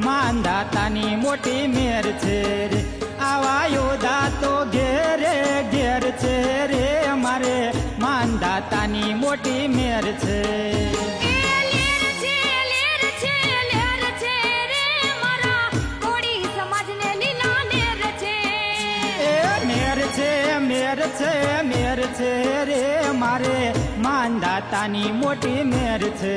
માંધાતાની મોટી મેર છે રે આવા યોધા તો ઘેરે ઘેર છે રે મારે માંધાતાની મોટી મેર છે મેર છે રે મારે માંધાતાની મોટી મેર છે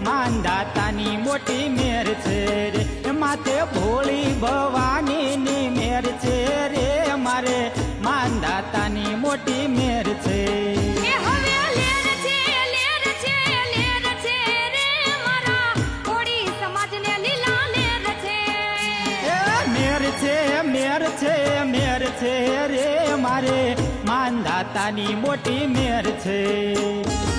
માંધાતાની મોટી મેર છે રે માથે ભોળી ભવાનીની મેર છે રે મારે માંધાતાની મોટી મેર છે મેર છે રે મારે માંધાતાની મોટી મેર છે